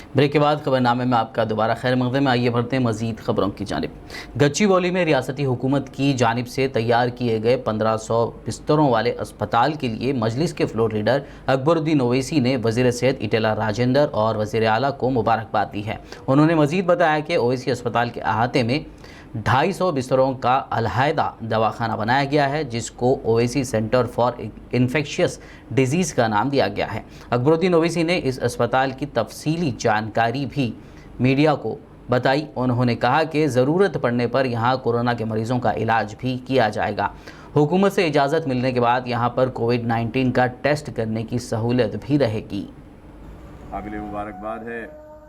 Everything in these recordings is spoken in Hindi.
ब्रेक के बाद खबरनामे में आपका दोबारा खैर मकदम में। आइए बढ़ते हैं मजीद खबरों की जानिब। गच्चीबौली में रियासती हुकूमत की जानिब से तैयार किए गए 1500 बिस्तरों वाले अस्पताल के लिए मजलिस के फ्लोर लीडर अकबरुद्दीन ओवैसी ने वज़ीर सेहत इटेला राजेंद्र और वज़ीर आला को मुबारकबाद दी है। उन्होंने मजीद बताया कि ओवैसी अस्पताल के अहाते में 250 बिस्तरों का अलहदा दवाखाना बनाया गया है, जिसको Owaisi centre for infectious disease का नाम दिया गया है। अकबरुद्दीन ओवैसी ने इस अस्पताल की तफसीली जानकारी भी मीडिया को बताई। उन्होंने कहा कि ज़रूरत पड़ने पर यहाँ कोरोना के मरीज़ों का इलाज भी किया जाएगा। हुकूमत से इजाज़त मिलने के बाद यहाँ पर कोविड-19 का टेस्ट करने की सहूलत भी रहेगी। काबिल मुबारकबाद है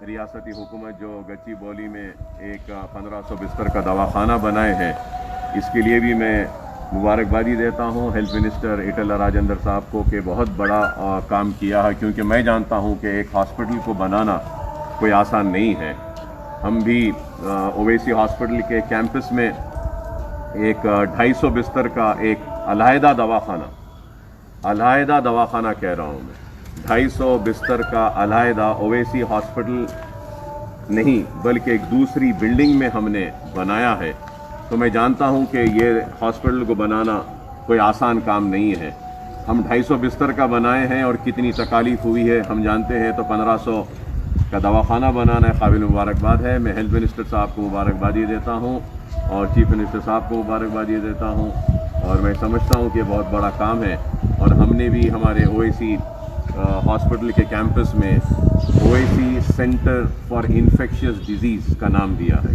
रियासती हुकूमत जो गच्चीबौली में एक 1500 बिस्तर का दवाखाना बनाए हैं, इसके लिए भी मैं मुबारकबादी देता हूं हेल्थ मिनिस्टर इटेला राजेंद्र साहब को कि बहुत बड़ा काम किया है, क्योंकि मैं जानता हूं कि एक हॉस्पिटल को बनाना कोई आसान नहीं है। हम भी ओवैसी हॉस्पिटल के कैंपस में एक 250 बिस्तर का एक अलहदा दवाखाना कह रहा हूं मैं, 250 बिस्तर का अलहदा ओवैसी हॉस्पिटल नहीं बल्कि एक दूसरी बिल्डिंग में हमने बनाया है। तो मैं जानता हूं कि ये हॉस्पिटल को बनाना कोई आसान काम नहीं है। हम 250 बिस्तर का बनाए हैं और कितनी तकालीफ हुई है हम जानते हैं। तो 1500 का दवाखाना बनाना है, काबिल मुबारकबाद है। मैं हेल्थ मिनिस्टर साहब को मुबारकबादी देता हूँ और चीफ मिनिस्टर साहब को मुबारकबादी देता हूँ, और मैं समझता हूँ कि बहुत बड़ा काम है। और हमने भी हमारे ओवैसी हॉस्पिटल के कैंपस में Owaisi centre for infectious disease का नाम दिया है,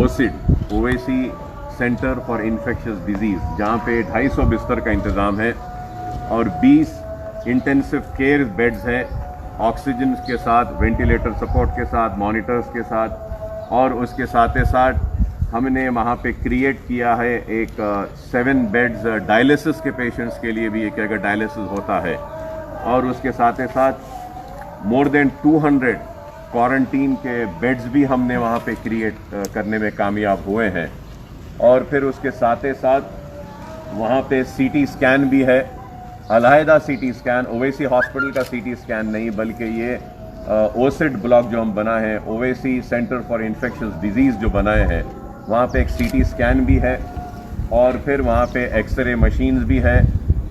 OCID, Owaisi centre for infectious disease, जहाँ पे 250 बिस्तर का इंतज़ाम है और 20 इंटेंसिव केयर बेड्स हैं, ऑक्सीजन के साथ, वेंटिलेटर सपोर्ट के साथ, मॉनिटर्स के साथ। और उसके साथ ही साथ हमने वहाँ पे क्रिएट किया है एक 7 बेड्स डायलिसिस के पेशेंट्स के लिए भी, एक अगर डायलिसिस होता है। और उसके साथ ही साथ मोर देन 200 क्वारंटीन के बेड्स भी हमने वहाँ पे क्रिएट करने में कामयाब हुए हैं। और फिर उसके साथ ही साथ वहाँ पे सीटी स्कैन भी है, अलहदा सीटी स्कैन, ओवैसी हॉस्पिटल का सीटी स्कैन नहीं बल्कि ये ओसिड ब्लॉक जो हम बना है, Owaisi centre for infectious disease जो बनाए हैं, वहाँ पे एक सीटी स्कैन भी है और फिर वहाँ पे एक्सरे मशीन्स भी है,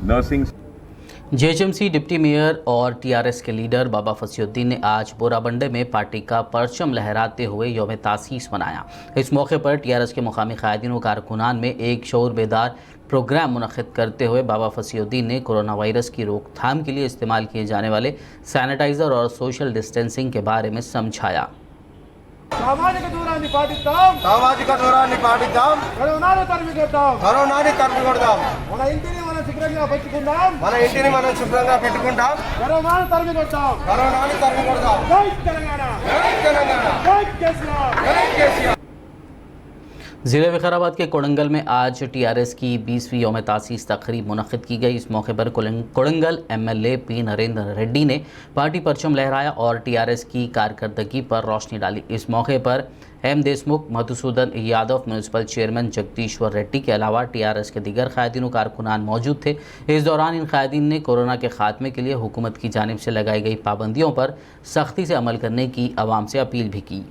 नर्सिंग। जेएचएमसी डिप्टी मेयर और टीआरएस के लीडर बाबा फसीउद्दीन ने आज बोराबंडे में पार्टी का परचम लहराते हुए यौम तासीस मनाया। इस मौके पर टीआरएस के मुकामी कायदीन व कारकुनान में एक शऊर बेदार प्रोग्राम मुनक़िद करते हुए बाबा फसीउद्दीन ने कोरोना वायरस की रोकथाम के लिए इस्तेमाल किए जाने वाले सैनिटाइज़र और सोशल डिस्टेंसिंग के बारे में समझाया। సామాజిక దూరాన్ని పాటిద్దాం కరోనాను తరిమి కొడదాం మన ఇంటిని మనం శుభ్రంగా పెట్టుకుందాం కరోనాను తరిమి కొడదాం జై తెలంగాణ జై కేసీఆర్। ज़िले विकाराबाद के कोड़ंगल में आज टीआरएस की 20वीं यौम तासीस तकरीब मुनक़िद की गई। इस मौके पर कोड़ंगल एमएलए पी नरेंद्र रेड्डी ने पार्टी परचम लहराया और टीआरएस की कारकर्दगी पर रोशनी डाली। इस मौके पर M Deshmukh, Madhusudan Yadav, municipal chairman Jagadishwar Reddy के अलावा टीआरएस के दीगर कायदीन कारकुनान मौजूद थे। इस दौरान इन कायदीन ने कोरोना के खात्मे के लिए हुकूमत की जानिब से लगाई गई पाबंदियों पर सख्ती से अमल करने की आवाम से अपील भी की।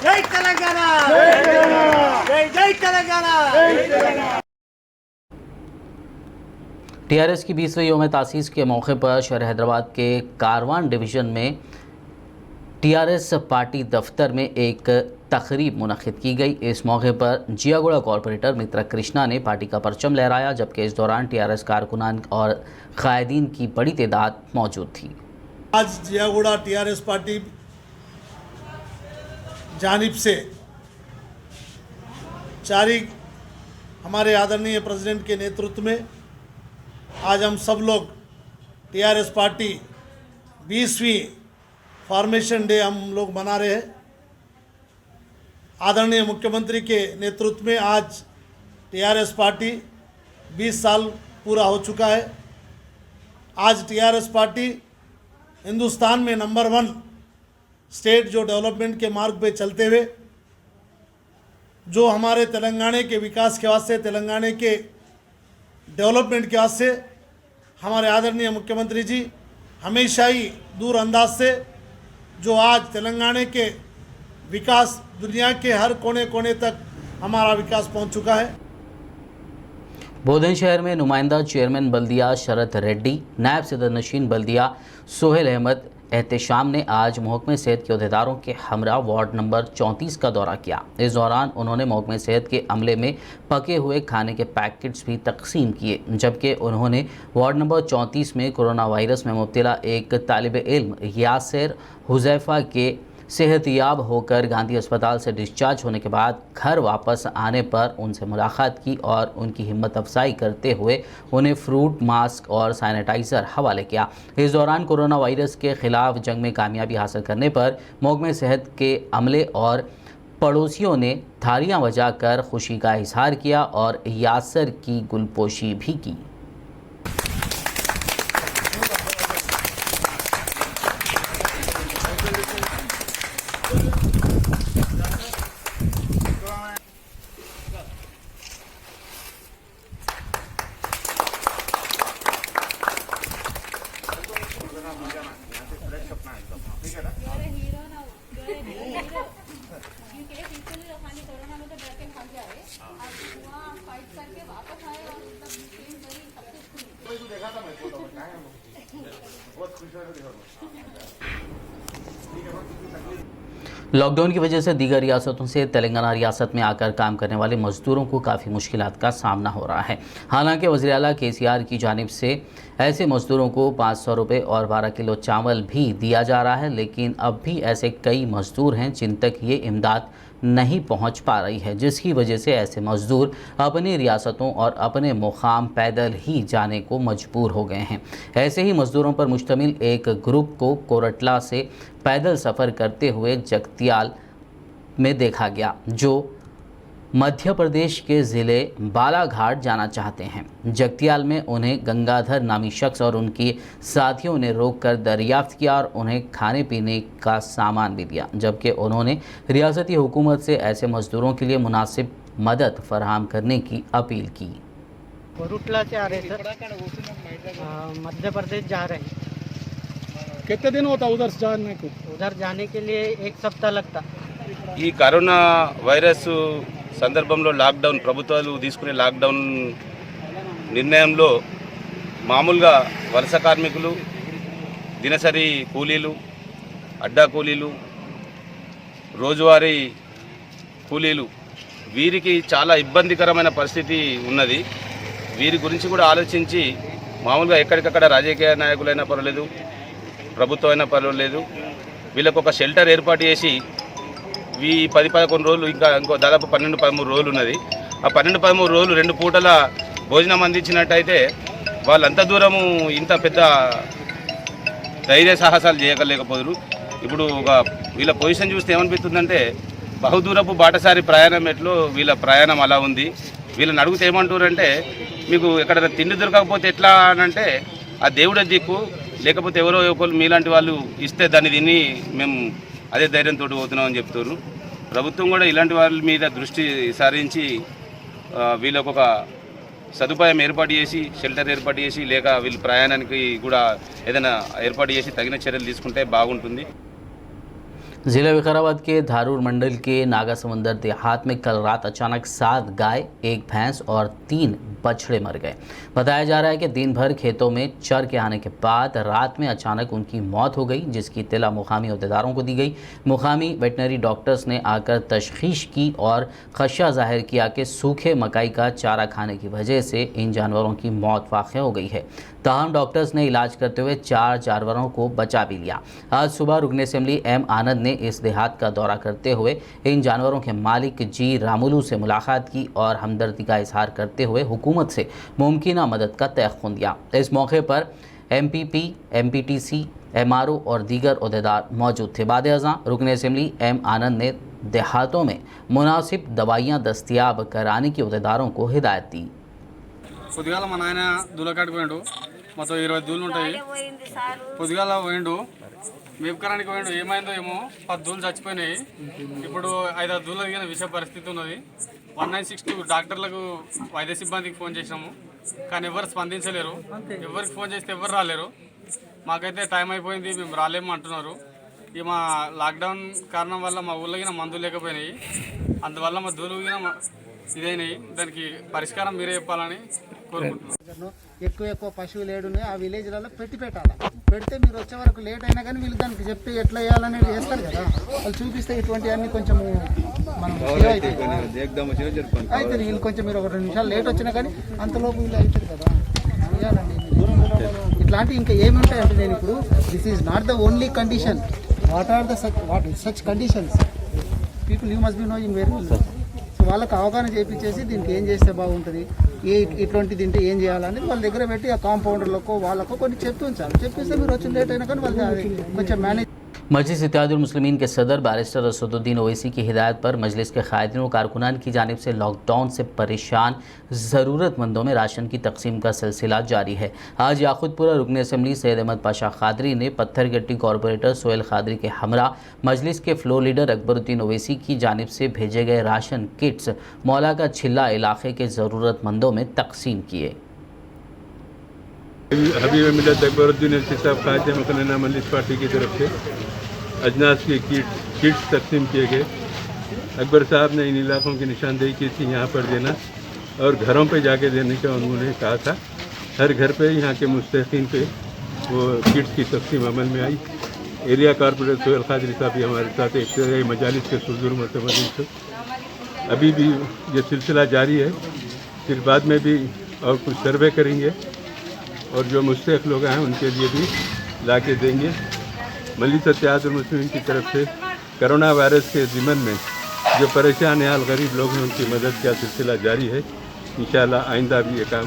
जय तेलंगाना, जय तेलंगाना। टीआरएस की 20वीं यौम तासीस के मौके पर शहर हैदराबाद के कारवान डिवीज़न में टीआरएस पार्टी दफ्तर में एक तकरीब मुनक़िद की गई। इस मौके पर जियागुड़ा कॉरपोरेटर मित्रा कृष्णा ने पार्टी का परचम लहराया, जबकि इस दौरान टीआरएस कारकुनान और कायदीन की बड़ी तादाद मौजूद थी। आज जियागुड़ा टीआरएस पार्टी जानिब से जारी हमारे आदरणीय प्रेसिडेंट के नेतृत्व में आज हम सब लोग टीआरएस पार्टी 20वीं फॉर्मेशन डे हम लोग मना रहे हैं। आदरणीय मुख्यमंत्री के नेतृत्व में आज टीआरएस पार्टी 20 साल पूरा हो चुका है। आज टीआरएस पार्टी हिंदुस्तान में नंबर 1 स्टेट जो डेवलपमेंट के मार्ग पे चलते हुए, जो हमारे तेलंगाना के विकास के वास्ते, तेलंगाना के डेवलपमेंट के वास्ते हमारे आदरणीय मुख्यमंत्री जी हमेशा ही दूर अंदाज से जो आज तेलंगाना के विकास दुनिया के हर कोने कोने तक हमारा विकास पहुंच चुका है। बुलंदशहर में नुमाइंदा चेयरमैन बल्दिया शरद रेड्डी, नायब सदर नशीन बल्दिया सोहेल अहमद एहतशाम ने आज महकमे सेहत के अहदेदारों के हमरा वार्ड नंबर 34 का दौरा किया। इस दौरान उन्होंने महकमे सेहत के अमले में पके हुए खाने के पैकेट्स भी तकसीम किए, जबकि उन्होंने वार्ड नंबर 34 में कोरोना वायरस में मुब्तला एक तालिब इल्म यासिर हुज़ैफ़ा के सेहतयाब होकर गांधी अस्पताल से डिस्चार्ज होने के बाद घर वापस आने पर उनसे मुलाकात की और उनकी हिम्मत अफजाई करते हुए उन्हें फ्रूट, मास्क और सैनिटाइज़र हवाले किया। इस दौरान कोरोना वायरस के ख़िलाफ़ जंग में कामयाबी हासिल करने पर महकमे सेहत के अमले और पड़ोसियों ने थालियां बजाकर खुशी का इजहार किया और यासिर की गुलपोशी भी की। लॉकडाउन की वजह से दीगर रियासतों से तेलंगाना रियासत में आकर काम करने वाले मजदूरों को काफ़ी मुश्किलात का सामना हो रहा है। हालांकि वज़ीर आला KCR की जानिब से ऐसे मजदूरों को 500 रुपये और 12 किलो चावल भी दिया जा रहा है, लेकिन अब भी ऐसे कई मजदूर हैं जिन तक ये इमदाद नहीं पहुंच पा रही है, जिसकी वजह से ऐसे मजदूर अपनी रियासतों और अपने मुकाम पैदल ही जाने को मजबूर हो गए हैं। ऐसे ही मजदूरों पर मुश्तमिल एक ग्रुप को कोरटला से पैदल सफ़र करते हुए जगतियाल में देखा गया, जो मध्य प्रदेश के ज़िले बालाघाट जाना चाहते हैं। जगतियाल में उन्हें गंगाधर नामी शख्स और उनके साथियों ने रोककर दरियाफ्त किया और उन्हें खाने पीने का सामान भी दिया, जबकि उन्होंने रियासती हुकूमत से ऐसे मजदूरों के लिए मुनासिब मदद फराहम करने की अपील की। कोरुटला से आ रहे सर, मध्य प्रदेश जा रहे हैं। कितने दिन होता उधर जाने को? उधर जाने के लिए 1 सप्ताह लगता। ఈ కరోనా వైరస్ సందర్భంలో లాక్డౌన్ ప్రభుత్వాలు తీసుకునే లాక్డౌన్ నిర్ణయంలో మామూలుగా వలస కార్మికులు, దినసరి కూలీలు, అడ్డా కూలీలు, రోజువారీ కూలీలు వీరికి చాలా ఇబ్బందికరమైన పరిస్థితి ఉన్నది. వీరి గురించి కూడా ఆలోచించి మామూలుగా ఎక్కడికక్కడ రాజకీయ నాయకులైనా పర్వాలేదు, ప్రభుత్వం అయినా పర్వాలేదు, వీళ్ళకు ఒక షెల్టర్ ఏర్పాటు చేసి ఈ 10-11 రోజులు ఇంకో దాదాపు 12-13 రోజులు ఉన్నది. ఆ 12-13 రోజులు 2 పూటల భోజనం అందించినట్టయితే వాళ్ళంత దూరము ఇంత పెద్ద ధైర్య సాహసాలు చేయలేకపోదురు. ఇప్పుడు వీళ్ళ పొజిషన్ చూస్తే ఏమనిపిస్తుందంటే బహుదూరపు బాటసారి ప్రయాణం ఎట్లో వీళ్ళ ప్రయాణం అలా ఉంది. వీళ్ళని అడిగితే ఏమంటారంటే, మీకు ఎక్కడైనా తిండి దొరకకపోతే ఎట్లా అనంటే ఆ దేవుడే దిక్కు, లేకపోతే ఎవరో ఒకరు మీలాంటి వాళ్ళు ఇస్తే దాన్ని తిని మేము అదే ధైర్యంతో పోతున్నామని చెప్తారు. ప్రభుత్వం కూడా ఇలాంటి వాళ్ళ మీద దృష్టి సారించి వీళ్ళకు ఒక సదుపాయం ఏర్పాటు చేసి, షెల్టర్ ఏర్పాటు చేసి, లేక వీళ్ళ ప్రయాణానికి కూడా ఏదైనా ఏర్పాటు చేసి తగిన చర్యలు తీసుకుంటే బాగుంటుంది. ज़िला विकाराबाद के धारूर मंडल के नागा समंदर देहात में कल रात अचानक 7 गाय, 1 भैंस और 3 बछड़े मर गए। बताया जा रहा है कि दिन भर खेतों में चर के आने के बाद रात में अचानक उनकी मौत हो गई, जिसकी इत्तला मुकामी अहदेदारों को दी गई। मुकामी वेटनरी डॉक्टर्स ने आकर तशखीश की और खदशा जाहिर किया कि सूखे मकई का चारा खाने की वजह से इन जानवरों की मौत वाक़ हो गई है। ताहम डॉक्टर्स ने इलाज करते हुए 4 जानवरों को बचा भी लिया। आज सुबह रुकन असेंबली M आनंद ने इस देहात का दौरा करते हुए इन जानवरों के मालिक G रामुलू से मुलाकात की और हमदर्दी का इजहार करते हुए हुकूमत से मुमकिन मदद का तयक़ुन दिया। इस मौके पर MPP, MPTC, MRO और दीगर अहदेदार मौजूद थे। बाद अज़ां रुकन असेंबली M आनंद ने देहातों में मुनासिब दवाइयाँ दस्तियाब कराने की अहदेदारों को हिदायत दी। పొద్దుగాల మా నాయన దూలకాడికి పోయాడు. మొత్తం 20 దూలు ఉంటాయి. పొద్దుగాల పోయిండు మేపుకరానికి పోయిండు, ఏమైందో ఏమో 10 దూలు చచ్చిపోయినాయి. ఇప్పుడు 5-6 దూలు దిగిన విషయ పరిస్థితి ఉన్నది. 1962 డాక్టర్లకు వైద్య సిబ్బందికి ఫోన్ చేసినాము, కానీ ఎవరు స్పందించలేరు. ఎవరికి ఫోన్ చేస్తే ఎవరు రాలేరు. మాకైతే టైం అయిపోయింది, మేము రాలేము అంటున్నారు. ఇక మా లాక్డౌన్ కారణం వల్ల మా ఊళ్ళో గిన మందులు లేకపోయినాయి, అందువల్ల మా దూలు గిన ఇదైనాయి. దానికి పరిష్కారం మీరే చెప్పాలని కోరుకుంటున్నాను. ఎక్కువ పశువులు ఏడున్నాయి ఆ విలేజ్లలో పెట్టాలి. పెడితే మీరు వచ్చే వరకు లేట్ అయినా కానీ వీళ్ళు దానికి చెప్తే ఎట్లా వేయాలనేది చేస్తారు కదా. వాళ్ళు చూపిస్తే ఇటువంటివన్నీ కొంచెం మనం అయితే వీళ్ళు కొంచెం మీరు ఒక 2 నిమిషాలు లేట్ వచ్చినా కానీ అంతలోపు వీళ్ళు అవుతుంది కదా చేయాలండి. ఇట్లాంటి ఇంకా ఏమి ఉంటాయంటే నేను ఇప్పుడు this is not the only condition. What are the such conditions people you must be knowing very well. So వాళ్ళకి అవగాహన చేయించేసి దీనికి ఏం చేస్తే బాగుంటుంది, ఇటువంటి తింటే ఏం చేయాలని వాళ్ళ దగ్గర పెట్టి ఆ కాంపౌండర్లకో వాళ్ళకో కొన్ని చెప్తూ ఉంచాలి. చెప్పిస్తే మీరు వచ్చి లేట్ అయినా కానీ వాళ్ళు కొంచెం మేనేజ్. मजलिस इत्तेहादुल मुस्लिमीन के सदर बैरिस्टर असदुद्दीन ओवैसी की हिदायत पर मजलिस के कायदीन व कारकुनान की जानिब से लॉकडाउन से परेशान ज़रूरतमंदों में राशन की तकसीम का सिलसिला जारी है। आज याकुतपुरा रुकन असम्बली सैयद अहमद पाशा खादरी ने पत्थरगट्टी कॉरपोरेटर सोहेल खादरी के हमरा मजलिस के फ्लोर लीडर अकबरुद्दीन ओवैसी की जानिब से भेजे गए राशन किट्स मौला का छिल्ला इलाके के ज़रूरतमंदों में तकसीम किए। हबीब मिलत अकबरुद्दीन साहब कायदे मकनना मजलिस पार्टी की तरफ से अजनास के किट्स तकसीम किए गए। अकबर साहब ने इन इलाकों की निशानदेही की थी यहाँ पर देना और घरों पे जाके देने का उन्होंने कहा था। हर घर पे यहाँ के मुस्तहिकीन पे वो किट्स की तकसीम अमल में आई। एरिया कॉर्पोरेटर सोहेल खादरी साहब भी हमारे साथ एक मजालिस के सुरजूर मरतबा से अभी भी ये सिलसिला जारी है। फिर बाद में भी और कुछ सर्वे करेंगे और जो मुस्तहिक लोग हैं उनके लिए भी ला के देंगे। मजलिस इत्तेहादुल मुस्लिमीन की तरफ से कोरोना वायरस के ज़िमन में जो परेशान हाल गरीब लोग हैं उनकी मदद का सिलसिला जारी है। इंशाअल्लाह आइंदा भी ये काम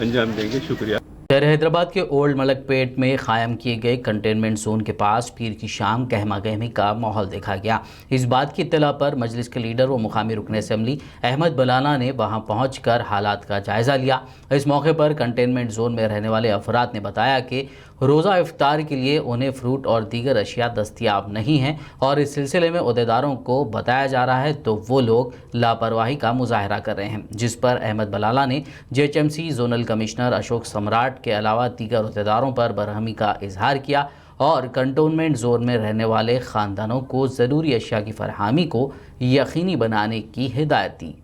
अंजाम देंगे। शुक्रिया। शहर हैदराबाद के ओल्ड मलकपेट में कायम किए गए कंटेनमेंट जोन के पास पीर की शाम गहमा गहमी का माहौल देखा गया। इस बात की इत्तला पर मजलिस के लीडर व मुकामी रुकन असम्बली अहमद बलाना ने वहां पहुंचकर हालात का जायज़ा लिया। इस मौके पर कंटेनमेंट जोन में रहने वाले अफराद ने बताया कि रोज़ा इफ्तार के लिए उन्हें फ्रूट और दीगर अशिया दस्तयाब नहीं हैं और इस सिलसिले में अहदेदारों को बताया जा रहा है तो वो लोग लापरवाही का मुजाहरा कर रहे हैं, जिस पर अहमद बलाला ने JHMC जोनल कमिश्नर अशोक सम्राट के अलावा दीगर अहदेदारों पर बरहमी का इजहार किया और कंटोनमेंट जोन में रहने वाले ख़ानदानों को ज़रूरी अशिया की फरहमी को यकीनी बनाने की हिदायत दी।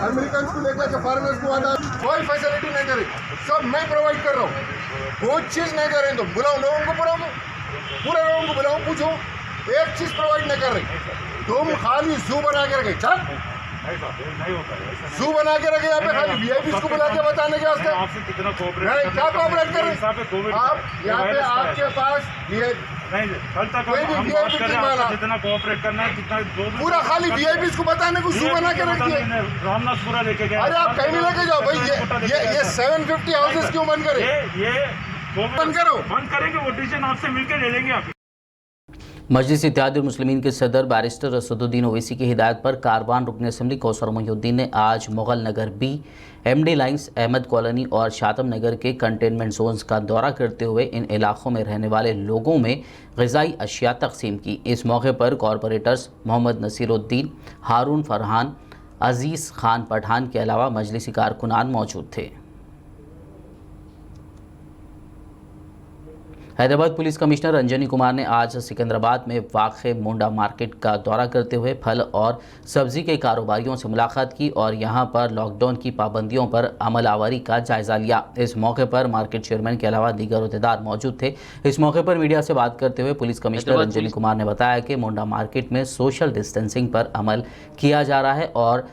अमेरिकन को लेकर फॉरेनर्स को आना कोई फैसिलिटी नहीं दे रही, सब मैं प्रोवाइड कर रहा हूँ। कोई चीज़ नहीं दे रही तो बुलाओ लोगों को, बुलाओ पूरे लोगों को बुलाओ, पूछो, एक चीज़ प्रोवाइड नहीं कर रही। तुम खाली जू बना के रखे, चल जू बना के रखे यहाँ पे, खाली VIP को बुला के बताने के वास्ते क्या कोऑपरेट कर रहे आप यहाँ पे? आपके पास कोई भी VIP जितना कोऑपरेट करना है जितना पूरा खाली VIP को बताने को जू बना के रख दिया। रामनाथपुरा लेके गए। अरे आप कहीं भी लेके जाओ भाई, ये 750 हाउसेस क्यों बंद करे? ये बंद करो, बंद करेंगे, वो डिसीजन आपसे मिलकर ले लेंगे आप। मजलिस इत्तेहादुल मुस्लिमीन के सदर बैरिस्टर असदुद्दीन ओवैसी की हिदायत पर कारवान रुकन असम्बली कौसर मोहिउद्दीन ने आज Mughal Nagar B, MD lines, Ahmed colony और शातम नगर के कंटेनमेंट जोन्स का दौरा करते हुए इन इलाकों में रहने वाले लोगों में ग़िज़ाई अशिया तकसीम की। इस मौके पर कॉरपोरेटर्स मोहम्मद नसीरुद्दीन, हारून फरहान, अज़ीज़ खान पठान के अलावा मजलिसी कारकुनान मौजूद थे। हैदराबाद पुलिस कमिश्नर रंजनी कुमार ने आज सिकंदराबाद में वाक़े मोंडा मार्केट का दौरा करते हुए फल और सब्ज़ी के कारोबारियों से मुलाकात की और यहां पर लॉकडाउन की पाबंदियों पर अमल आवरी का जायज़ा लिया। इस मौके पर मार्केट चेयरमैन के अलावा दीगर अहदेदार मौजूद थे। इस मौके पर मीडिया से बात करते हुए पुलिस कमिश्नर रंजनी कुमार ने बताया कि मोंडा मार्केट में सोशल डिस्टेंसिंग पर अमल किया जा रहा है और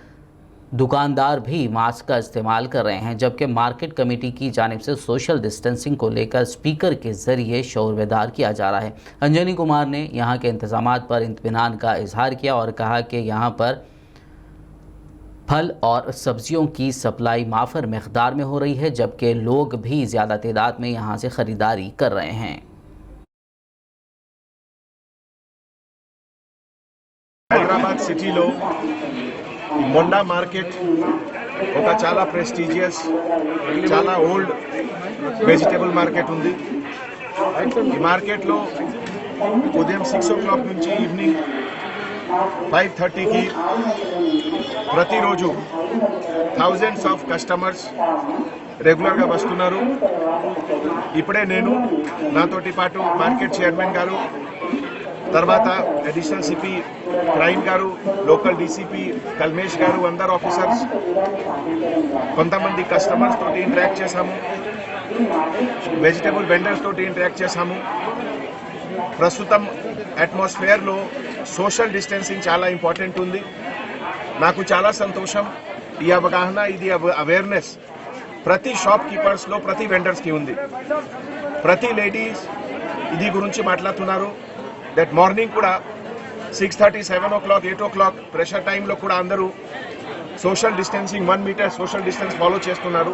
दुकानदार भी मास्क का इस्तेमाल कर रहे हैं, जबकि मार्केट कमेटी की जानिब से सोशल डिस्टेंसिंग को लेकर स्पीकर के जरिए शोर बेदार किया जा रहा है। अंजनी कुमार ने यहां के इंतजामात पर इत्मीनान का इजहार किया और कहा कि यहां पर फल और सब्जियों की सप्लाई माफर मिकदार में हो रही है, जबकि लोग भी ज़्यादा तादाद में यहां से ख़रीदारी कर रहे हैं। హైదరాబాద్ సిటీలో మొండా మార్కెట్ ఒక చాలా ప్రెస్టీజియస్ చాలా ఓల్డ్ వెజిటబుల్ మార్కెట్ ఉంది. ఈ మార్కెట్లో ఉదయం 6 o'clock నుంచి ఈవినింగ్ 5:30కి ప్రతిరోజు థౌజండ్స్ ఆఫ్ కస్టమర్స్ రెగ్యులర్గా వస్తున్నారు. ఇప్పుడే నేను నాతోటి పాటు మార్కెట్ చైర్మన్ గారు, తర్వాత అడిషనల్ సిపి క్రైమ్ గారు, లోకల్ డీసీపీ కల్మేష్ గారు, అందరు ఆఫీసర్స్, కొంతమంది కస్టమర్స్ తోటి ఇంటరాక్ట్ చేశాము, వెజిటబుల్ వెండర్స్ తోటి ఇంటరాక్ట్ చేశాము. ప్రస్తుతం అట్మాస్ఫియర్లో సోషల్ డిస్టెన్సింగ్ చాలా ఇంపార్టెంట్ ఉంది. నాకు చాలా సంతోషం. ఈ అవగాహన, ఇది అవేర్నెస్ ప్రతి షాప్ కీపర్స్లో, ప్రతి వెండర్స్కి ఉంది. ప్రతి లేడీస్ ఇది గురించి మాట్లాడుతున్నారు. దట్ మార్నింగ్ కూడా 6:30, 7 o'clock, 8 o'clock ప్రెషర్ టైంలో కూడా అందరూ social distancing 1 meter social distance follow చేస్తున్నారు.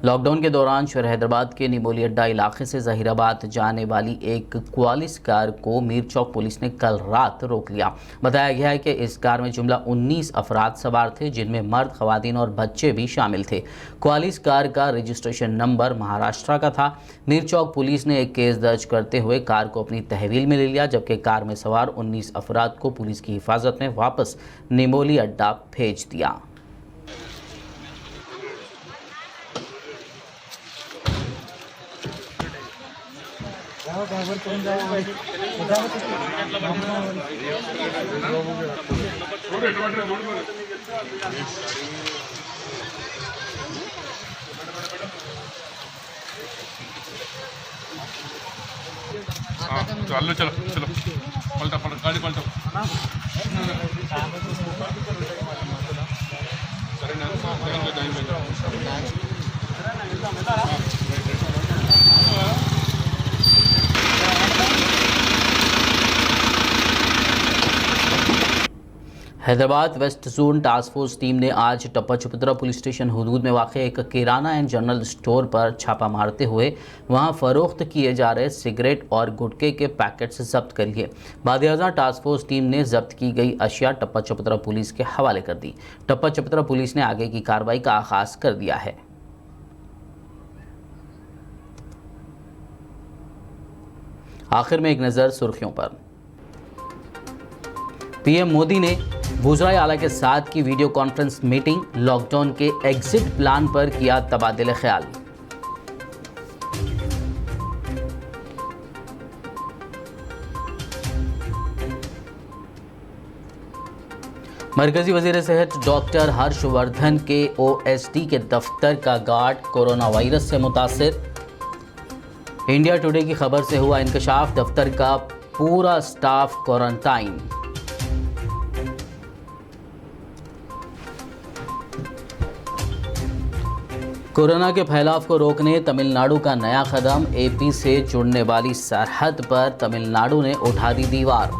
लॉकडाउन के दौरान शहर हैदराबाद के निमोली अड्डा इलाके से जहीराबाद जाने वाली एक क्वालिस कार को मीर चौक पुलिस ने कल रात रोक लिया। बताया गया है कि इस कार में जुमला 19 अफराद सवार थे, जिनमें मर्द, खवातीन और बच्चे भी शामिल थे। क्वालिस कार का रजिस्ट्रेशन नंबर महाराष्ट्र का था। मीर चौक पुलिस ने एक केस दर्ज करते हुए कार को अपनी तहवील में ले लिया, जबकि कार में सवार 19 अफराद को पुलिस की हिफाजत में वापस निमोली अड्डा भेज दिया। चलो चलो चलो पलटा पलटा गाड़ी पलटा Hyderabad west zone task force team ने आज टप्पा चपुत्रा पुलिस स्टेशन हुदूद में वाक़ एक किराना एंड जनरल स्टोर पर छापा मारते हुए वहां फ़रोख्त किए जा रहे सिगरेट और गुटखे के पैकेट्स जब्त कर लिए। बाद-ए-अज़ां टास्क फोर्स टीम ने जब्त की गई अशिया टप्पा चपुत्रा पुलिस के हवाले कर दी। टप्पा चपुत्रा पुलिस ने आगे की कार्रवाई का आगाज़ कर दिया है। आखिर में एक नज़र सुर्खियों पर। पीएम मोदी ने वज़राए आला के साथ की वीडियो कॉन्फ्रेंस मीटिंग, लॉकडाउन के एग्जिट प्लान पर किया तबादले ख्याल। मरकजी वज़ीर सेहत डॉक्टर हर्षवर्धन के ओएसडी के दफ्तर का गार्ड कोरोना वायरस से मुतासिर। इंडिया टुडे की खबर से हुआ इंकशाफ, दफ्तर का पूरा स्टाफ क्वारंटाइन। कोरोना के फैलाव को रोकने तमिलनाडु का नया कदम, एपी से जुड़ने वाली सरहद पर तमिलनाडु ने उठा दी दीवार।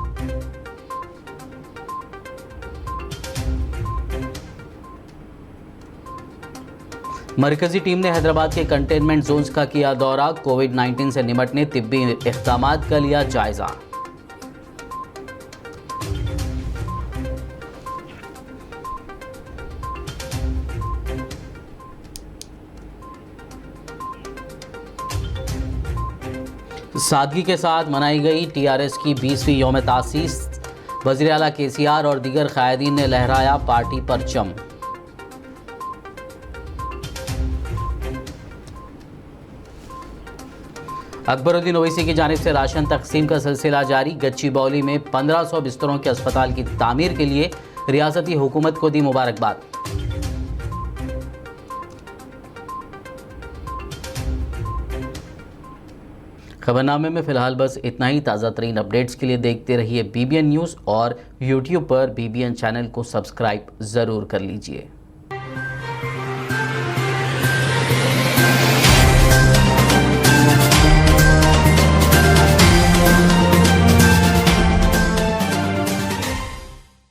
मरकजी टीम ने हैदराबाद के कंटेनमेंट जोन्स का किया दौरा, कोविड-19 से निपटने तिब्बी इक़दामात का लिया जायजा। सादगी के साथ मनाई गई टीआरएस की 20वीं यौम तासीस। वज़ीर आला केसीआर और दीगर कायदीन ने लहराया पार्टी परचम। अकबरुद्दीन ओवैसी की जानिब से राशन तकसीम का सिलसिला जारी। गच्चीबौली में 1500 बिस्तरों के अस्पताल की तामीर के लिए रियासती हुकूमत को दी मुबारकबाद। खबरनामे में फिलहाल बस इतना ही। ताज़ा तरीन अपडेट्स के लिए देखते रहिए BBN न्यूज़ और YouTube पर BBN चैनल को सब्सक्राइब ज़रूर कर लीजिए।